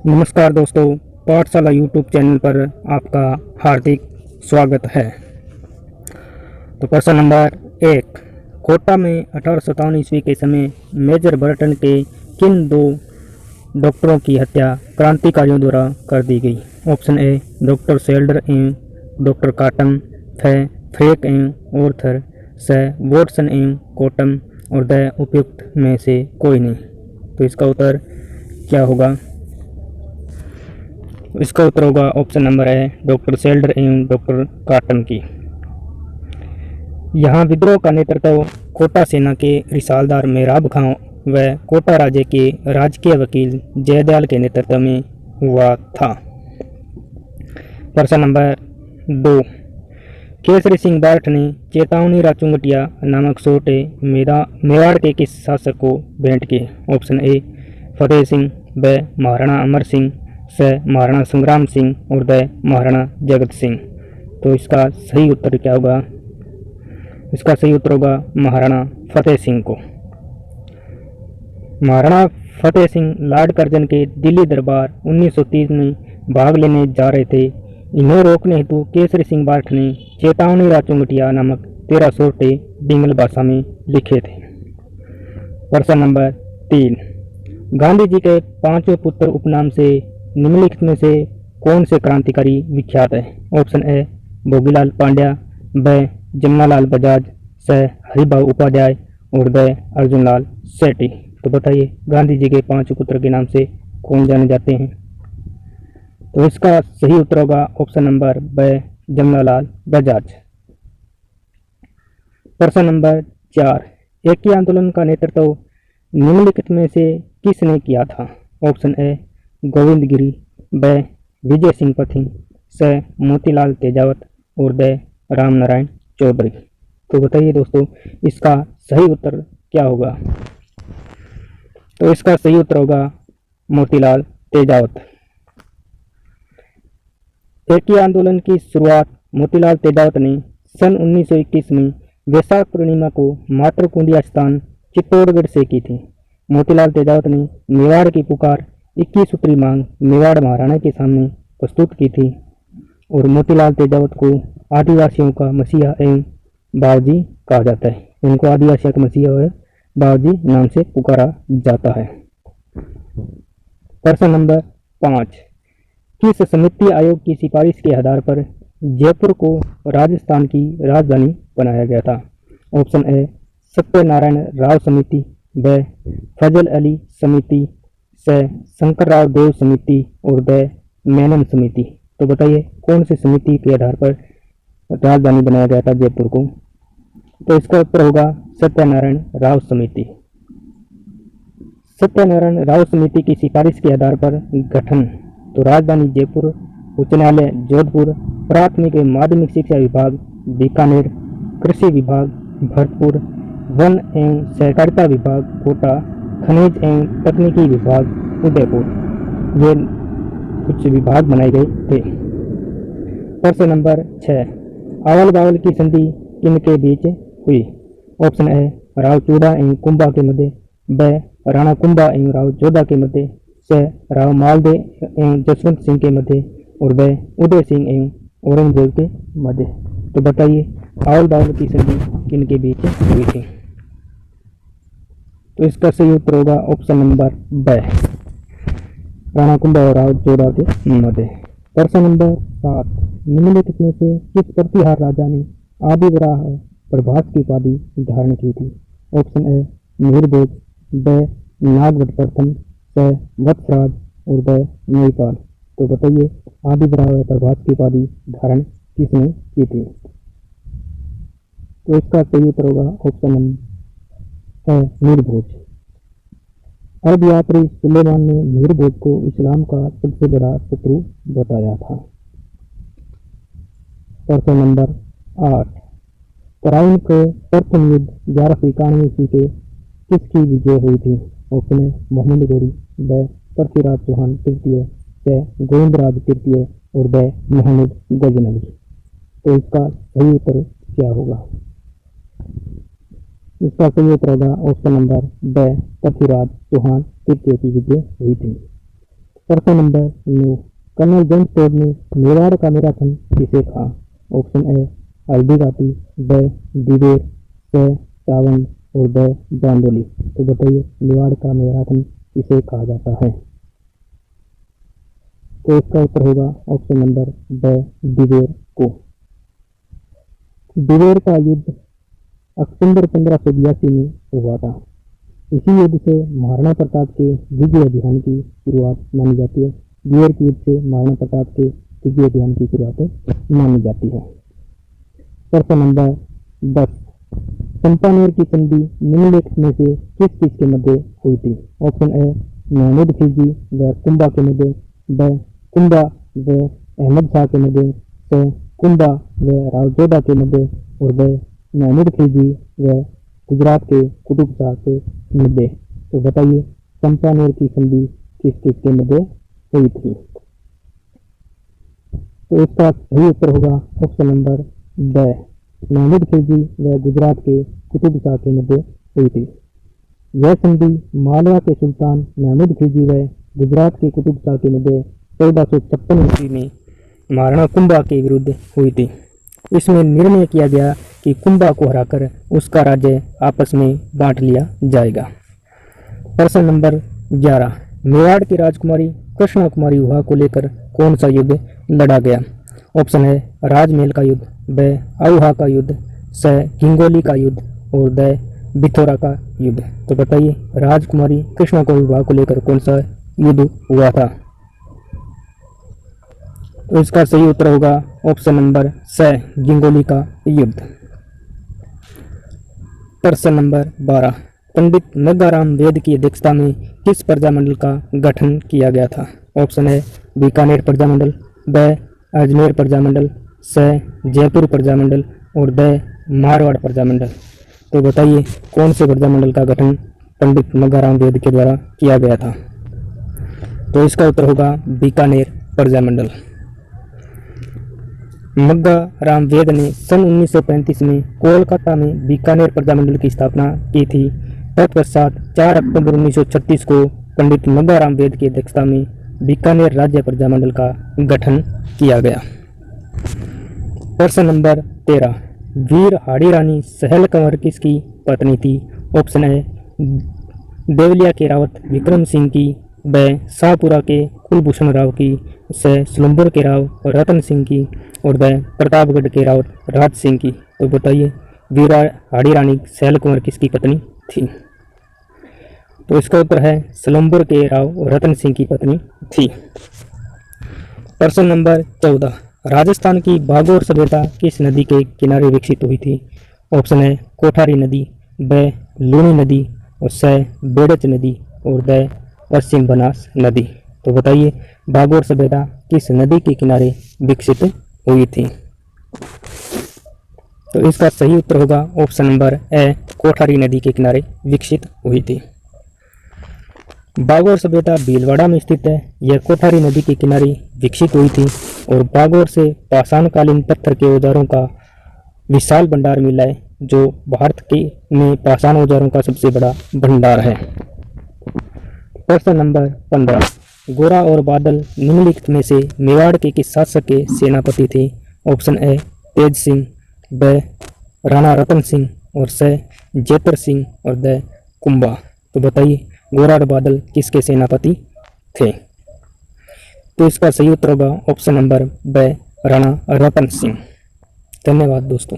नमस्कार दोस्तों, पाठशाला यूट्यूब चैनल पर आपका हार्दिक स्वागत है। तो प्रश्न नंबर 1, कोटा में 1857 ईस्वी के समय मेजर बर्टन के किन दो डॉक्टरों की हत्या क्रांतिकारियों द्वारा कर दी गई? ऑप्शन ए डॉक्टर सेल्डर एवं डॉक्टर काटम, फ्रेक एवं ऑर्थर, वॉटसन एवं कोटम और द उपयुक्त में से कोई नहीं। तो इसका उत्तर क्या होगा? इसका उत्तर होगा ऑप्शन नंबर है डॉक्टर सेल्डर एवं डॉक्टर काटन की। यहाँ विद्रोह का नेतृत्व कोटा सेना के रिसालदार मेहराब खां व कोटा राज्य के राजकीय वकील जयदयाल के नेतृत्व में हुआ था। प्रश्न नंबर 2, केसरी सिंह बार्ठ ने चेतावनी राचुंगटिया नामक सोटे मेवाड़ के किस शासक को भेंट किए? ऑप्शन ए फतेह सिंह, ब महाराणा अमर सिंह, महाराणा संग्राम सिंह और द महाराणा जगत सिंह। तो इसका सही उत्तर क्या होगा? इसका सही उत्तर होगा महाराणा फतेह सिंह को। महाराणा फतेह सिंह लॉर्ड कर्जन के दिल्ली दरबार 1930 में भाग लेने जा रहे थे। इन्हें रोकने हेतु केसरी सिंह बार्ठ ने चेतावनी राचुंगटिया नामक 13 सोटे डिंगल भाषा में लिखे थे। प्रश्न नंबर 3, गांधी जी के 5वें पुत्र उपनाम से निम्नलिखित में से कौन से क्रांतिकारी विख्यात है? ऑप्शन ए भोगीलाल पांड्या, ब जमनालाल बजाज, हरिभाऊ उपाध्याय और द अर्जुनलाल सेठी। तो बताइए गांधी जी के 5 पुत्र के नाम से कौन जाने जाते हैं? तो इसका सही उत्तर होगा ऑप्शन नंबर ब जमनालाल बजाज। प्रश्न नंबर 4, एकी आंदोलन का नेतृत्व निम्नलिखित में से किसने किया था? ऑप्शन ए गोविंद गिरी, ब विजय सिंह पथिक, मोतीलाल तेजावत और द राम नारायण चौधरी। तो बताइए दोस्तों इसका सही उत्तर क्या होगा? तो इसका सही उत्तर होगा मोतीलाल तेजावत। एकी आंदोलन की शुरुआत मोतीलाल तेजावत ने सन 1921 में वैशाख पूर्णिमा को मातृकुंडिया स्थान चित्तौड़गढ़ से की थी। मोतीलाल तेजावत ने मेवाड़ की पुकार 21 सूत्री मांग मेवाड़ महाराणा के सामने प्रस्तुत की थी और मोतीलाल तेजावत को आदिवासियों का मसीहा एवं बावजी कहा जाता है। इनको आदिवासियों का मसीहा और बावजी नाम से पुकारा जाता है। प्रश्न नंबर 5, किस समिति आयोग की सिफारिश के आधार पर जयपुर को राजस्थान की राजधानी बनाया गया था? ऑप्शन ए सत्यनारायण राव समिति, ब फजल अली समिति, शंकरराव देव समिति और द मेनन समिति। तो बताइए कौन सी समिति के आधार पर राजधानी बनाया गया था जयपुर को? तो इसका उत्तर होगा सत्यनारायण राव समिति। सत्यनारायण राव समिति की सिफारिश के आधार पर गठन। तो राजधानी जयपुर, उच्च न्यायालय जोधपुर, प्राथमिक एवं माध्यमिक शिक्षा विभाग बीकानेर, कृषि विभाग भरतपुर, वन एवं सहकारिता विभाग कोटा, खनिज एवं तकनीकी विभाग उदयपुर। ये कुछ विभाग बनाए गए थे। प्रश्न नंबर 6, आवल बावल की संधि किनके बीच हुई? ऑप्शन ए राव चूड़ा एवं कुंभा के मध्य, ब राणा कुंभा एवं राव जोधा के मध्य, राव मालदे एवं जसवंत सिंह के मध्य और ब उदय सिंह एवं औरंगजेब के मध्य। तो बताइए आवल बावल की संधि किनके बीच हुई थी? तो इसका सही उत्तर होगा ऑप्शन नंबर ब राणा कुंभा और राव जोधा के मध्य। प्रश्न नंबर 7, निम्नलिखित में से किस प्रतिहार राजा ने आदिवराह प्रभास की उपाधि धारण की थी? ऑप्शन ए मीरभोज, ब नागवट प्रथम, वत्सराज और ब नैपाल। तो बताइए आदिवराह प्रभास की उपाधि धारण किसने की थी? तो इसका सही उत्तर होगा ऑप्शन नंबर मीरभोज। अरब यात्री सुलेमान ने मीरभोज को इस्लाम का सबसे बड़ा शत्रु बताया था। प्रश्न नंबर 8, तराइन के प्रथम युद्ध 1191 ईस्वी के किसकी विजय हुई थी? ऑप्शन ए मोहम्मद गौरी, ब पृथ्वीराज चौहान तृतीय, गोविंदराज तृतीय और ब मोहम्मद गजनवी। तो इसका सही उत्तर क्या होगा? इसका सही उत्तर होगा ऑप्शन नंबर ब पृथ्वीराज चौहान तृतीय की विजय हुई थी। प्रश्न नंबर 9, कर्नल जेम्स ने मेवाड़ का मैराथन किसे कहा? ऑप्शन ए हल्दी घाटी, ब दिवेर, स सावन और द बांदोली। तो बताइए मेवाड़ का मैराथन किसे कहा जाता है? तो इसका उत्तर होगा ऑप्शन नंबर ब दिवेर को। दिवेर का युद्ध अक्टूबर 1582 में हुआ था। इसी युद्ध से महाराणा प्रताप के विजय अभियान की शुरुआत मानी जाती है। दिवेर के युद्ध से महाराणा प्रताप के विजय अभियान की शुरुआत मानी जाती है। प्रश्न नंबर 10, चंपानेर की संधि निम्नलिखित में से किस के मध्य हुई थी? ऑप्शन ए महमूद खिलजी व कुंभा के मध्य, ब कुंभा व अहमद शाह के मध्य, स कुंभा व राव जोधा के मध्य और ब महमूद खिलजी व गुजरात के कुतुब शाह के मध्य। तो बताइए चंपानेर की संधि किस के मध्य हुई थी? तो इसका सही उत्तर होगा ऑप्शन नंबर ब महमूद खिलजी व गुजरात के कुतुब शाह के मध्य हुई थी। यह संधि मालवा के सुल्तान महमूद खिलजी व गुजरात के कुतुब शाह के मध्य 1456 ईस्वी में महाराणा कुंभा के विरुद्ध हुई थी। इसमें निर्णय किया गया कि कुंभा को हराकर उसका राज्य आपस में बांट लिया जाएगा। प्रश्न नंबर 11, मेवाड़ की राजकुमारी कृष्णा कुमारी उहा को लेकर कौन सा युद्ध लड़ा गया? ऑप्शन है राजमहल का युद्ध, ब अउहा का युद्ध, स घिंगोली का युद्ध और द बिथोरा का युद्ध। तो बताइए राजकुमारी कृष्णा कुमारी उहा को लेकर कौन सा युद्ध हुआ था? तो इसका सही उत्तर होगा ऑप्शन नंबर स घिंगोली का युद्ध। प्रश्न नंबर 12, पंडित नग्गाराम वेद की अध्यक्षता में किस प्रजामंडल का गठन किया गया था? ऑप्शन है बीकानेर प्रजामंडल, ब अजमेर प्रजामंडल, स जयपुर प्रजामंडल और द मारवाड़ प्रजामंडल। तो बताइए कौन से प्रजामंडल का गठन पंडित नग्गाराम वेद के द्वारा किया गया था? तो इसका उत्तर होगा बीकानेर प्रजामंडल। नग्गाराम वेद ने सन 1935 में कोलकाता में बीकानेर प्रजामंडल की स्थापना की थी। तत्पश्चात 4 अक्टूबर 1936 को पंडित नग्गाराम वेद की अध्यक्षता में बीकानेर राज्य प्रजामंडल का गठन किया गया। प्रश्न नंबर 13, वीर हाड़ी रानी सहल कंवर किसकी पत्नी थी? ऑप्शन है देवलिया के रावत विक्रम सिंह की, ब शाहपुरा के कुलभूषण राव की, स सुलंबर के राव रतन सिंह की और द प्रतापगढ़ के रावत राज सिंह की। तो बताइए वीर हाड़ी रानी सहल कंवर किसकी पत्नी थी? तो इसका उत्तर है सुलंबर के राव रतन सिंह की पत्नी थी। प्रश्न नंबर 14, राजस्थान की भागौर सभ्यता किस नदी के किनारे विकसित हुई थी? ऑप्शन है कोठारी नदी, ब लूणी नदी और स बेड़च नदी और द पश्चिम बनास नदी। तो बताइए भागौर सभ्यता किस नदी के किनारे विकसित हुई थी? तो इसका सही उत्तर होगा ऑप्शन नंबर ए कोठारी नदी के किनारे विकसित हुई थी। भागौर सभ्यता भीलवाड़ा में स्थित है। यह कोठारी नदी के किनारे विकसित हुई थी और भागौर से पाषाणकालीन पत्थर के औजारों का विशाल भंडार मिला है, जो भारत के में पाषाण औजारों का सबसे बड़ा भंडार है। प्रश्न नंबर 15, गोरा और बादल निम्नलिखित में से मेवाड़ के किस शासक के सेनापति थे? ऑप्शन ए तेज सिंह, ब राणा रतन सिंह और स जेतर सिंह और द कुंभा। तो बताइए गोरा और बादल किसके सेनापति थे? तो इसका सही उत्तर होगा ऑप्शन नंबर ब राणा रतन सिंह। धन्यवाद दोस्तों।